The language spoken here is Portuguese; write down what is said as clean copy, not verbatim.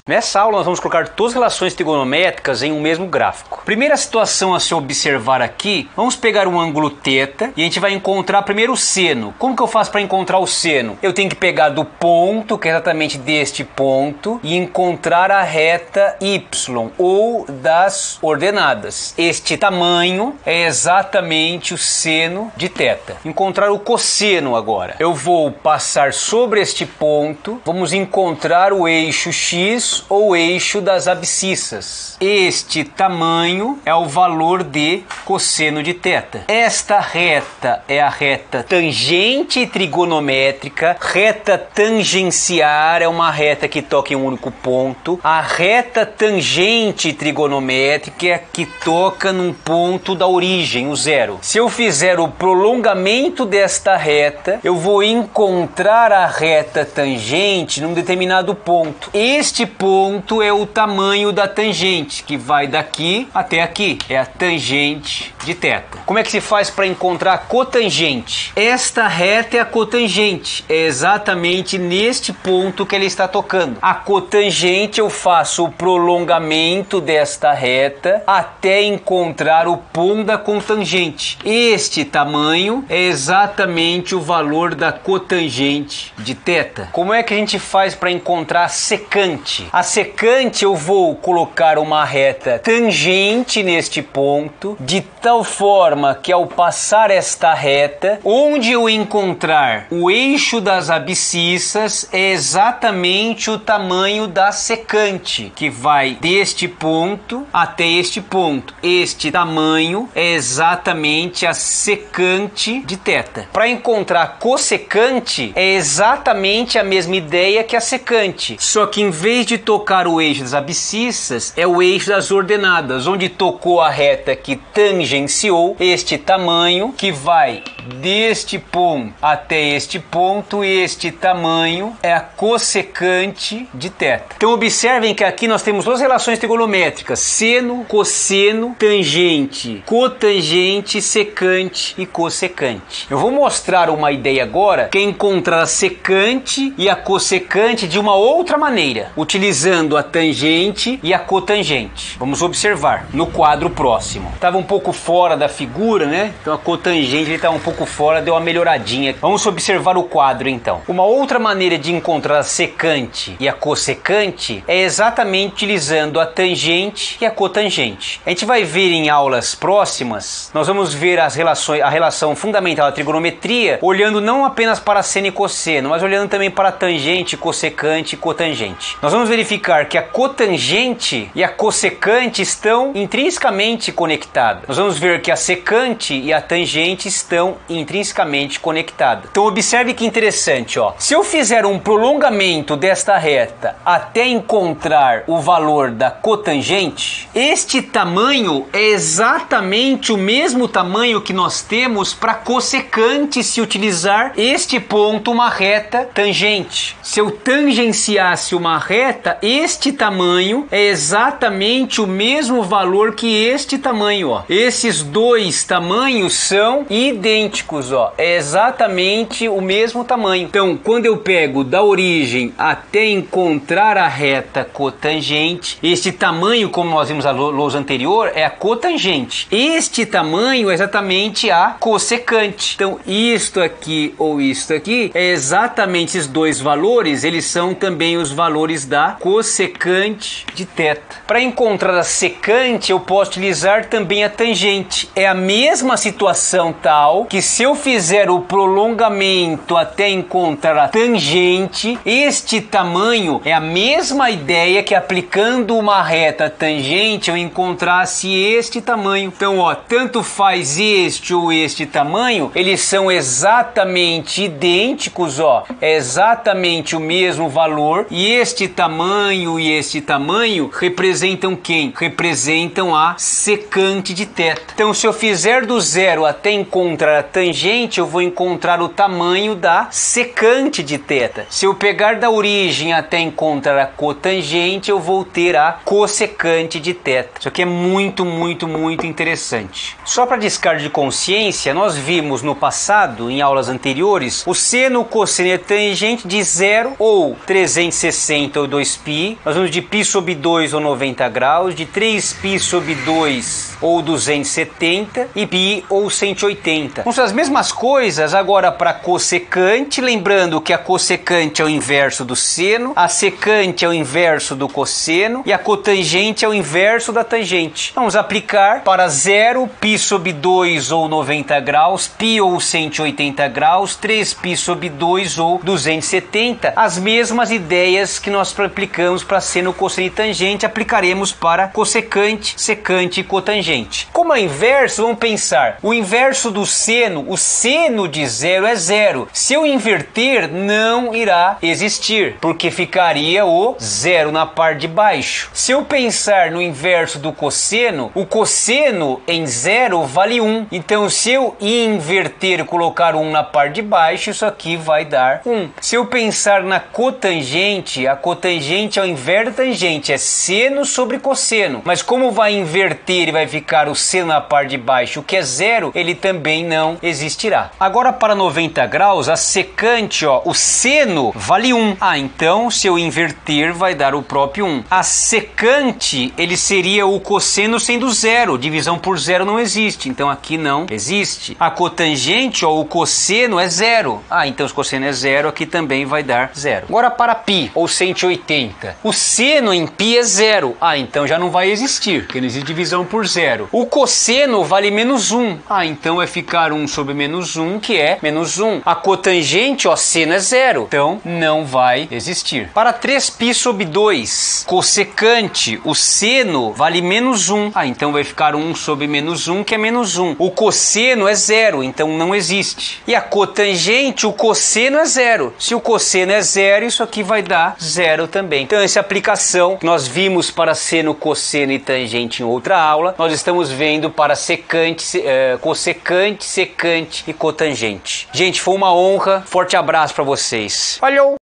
Nessa aula nós vamos colocar todas as relações trigonométricas em um mesmo gráfico. Primeira situação a se observar aqui, vamos pegar um ângulo θ e a gente vai encontrar primeiro o seno. Como que eu faço para encontrar o seno? Eu tenho que pegar do ponto, que é exatamente deste ponto, e encontrar a reta y, ou das ordenadas. Este tamanho é exatamente o seno de θ. Encontrar o cosseno agora. Eu vou passar sobre este ponto, vamos encontrar o eixo x ou eixo das abscissas. Este tamanho é o valor de cosseno de θ. Esta reta é a reta tangente trigonométrica. Reta tangenciar é uma reta que toca em um único ponto. A reta tangente trigonométrica é a que toca num ponto da origem, o zero. Se eu fizer o prolongamento desta reta, eu vou encontrar a reta tangente num determinado ponto. Este ponto é o tamanho da tangente, que vai daqui até aqui. É a tangente de θ. Como é que se faz para encontrar a cotangente? Esta reta é a cotangente. É exatamente neste ponto que ela está tocando. A cotangente, eu faço o prolongamento desta reta até encontrar o ponto da cotangente. Este tamanho é exatamente o valor da cotangente de θ. Como é que a gente faz para encontrar a secante? A secante, eu vou colocar uma reta tangente neste ponto, de tal forma que ao passar esta reta, onde eu encontrar o eixo das abscissas, é exatamente o tamanho da secante, que vai deste ponto até este ponto. Este tamanho é exatamente a secante de θ. Para encontrar a cossecante, é exatamente a mesma ideia que a secante, só que em vez de tocar o eixo das abscissas, é o eixo das ordenadas, onde tocou a reta que tangenciou este tamanho, que vai deste ponto até este ponto, e este tamanho é a cossecante de θ. Então observem que aqui nós temos duas relações trigonométricas: seno, cosseno, tangente, cotangente, secante e cossecante. Eu vou mostrar uma ideia agora, que é encontrar a secante e a cossecante de uma outra maneira, utilizando a tangente e a cotangente. Vamos observar no quadro próximo. Estava um pouco fora da figura, né? Então a cotangente está um pouco fora, deu uma melhoradinha. Vamos observar o quadro então. Uma outra maneira de encontrar a secante e a cossecante é exatamente utilizando a tangente e a cotangente. A gente vai ver em aulas próximas, nós vamos ver as relações, a relação fundamental da trigonometria, olhando não apenas para seno e cosseno, mas olhando também para tangente, cossecante e cotangente. Nós vamos verificar que a cotangente e a cossecante estão intrinsecamente conectadas. Nós vamos ver que a secante e a tangente estão intrinsecamente conectadas. Então observe que interessante, ó. Se eu fizer um prolongamento desta reta até encontrar o valor da cotangente, este tamanho é exatamente o mesmo tamanho que nós temos para cossecante se utilizar este ponto, uma reta tangente. Se eu tangenciasse uma reta, este tamanho é exatamente o mesmo valor que este tamanho, ó. Esses dois tamanhos são idênticos, ó. É exatamente o mesmo tamanho. Então, quando eu pego da origem até encontrar a reta cotangente, este tamanho, como nós vimos na lousa anterior, é a cotangente. Este tamanho é exatamente a cossecante. Então, isto aqui ou isto aqui é exatamente esses dois valores, eles são também os valores da cossecante de θ. Para encontrar a secante, eu posso utilizar também a tangente. É a mesma situação tal que se eu fizer o prolongamento até encontrar a tangente, este tamanho é a mesma ideia que aplicando uma reta tangente eu encontrasse este tamanho. Então, ó, tanto faz este ou este tamanho, eles são exatamente idênticos, ó. É exatamente o mesmo valor, e este tamanho e este tamanho representam quem? Representam a secante de θ. Então, se eu fizer do zero até encontrar a tangente, eu vou encontrar o tamanho da secante de θ. Se eu pegar da origem até encontrar a cotangente, eu vou ter a cossecante de θ. Isso aqui é muito interessante. Só para descargo de consciência, nós vimos no passado, em aulas anteriores, o seno, o cosseno e a tangente de 0 ou 360 ou 2π. Nós vamos de π sobre 2 ou 90 graus, de 3π sobre 2 ou 270 e π ou 180. Então são as mesmas coisas agora para cossecante, lembrando que a cossecante é o inverso do seno, a secante é o inverso do cosseno e a cotangente é o inverso da tangente. Vamos aplicar para 0, π sobre 2 ou 90 graus, π ou 180 graus, 3π sobre 2 ou 270. As mesmas ideias que nós aplicamos para seno, cosseno e tangente, aplicaremos para cossecante, secante e cotangente. Como é inverso, vamos pensar. O inverso do seno, o seno de 0 é 0. Se eu inverter, não irá existir, porque ficaria o 0 na parte de baixo. Se eu pensar no inverso do cosseno, o cosseno em 0 vale 1. Então, se eu inverter e colocar 1 na parte de baixo, isso aqui vai dar 1. Se eu pensar na cotangente, a cotangente é o inverso da tangente, é seno sobre cosseno. Mas como vai inverter e vai ficar o seno na parte de baixo, o que é 0, ele também não existirá. Agora, para 90 graus, a secante, o seno vale 1. Então, se eu inverter, vai dar o próprio 1. A secante, ele seria o cosseno sendo 0. Divisão por 0 não existe. Então, aqui não existe. A cotangente, o cosseno é 0. Então, se o cosseno é 0, aqui também vai dar 0. Agora, para π, ou 180. O seno em π é 0. Então, já não vai existir, porque não existe divisão por 0. O cosseno vale menos 1. Então, vai ficar 1 sobre menos 1, que é menos 1. A cotangente, seno é 0. Então, não vai existir. Para 3π sobre 2, cossecante, o seno vale menos 1. Então, vai ficar 1 sobre menos 1, que é menos 1. O cosseno é 0, então não existe. E a cotangente, o cosseno é 0. Se o cosseno é 0, isso aqui vai dar 0 também. Então, essa aplicação que nós vimos para seno, cosseno e tangente em outra aula, nós estamos vendo para secante, cossecante, secante e cotangente. Gente, foi uma honra. Forte abraço para vocês. Valeu!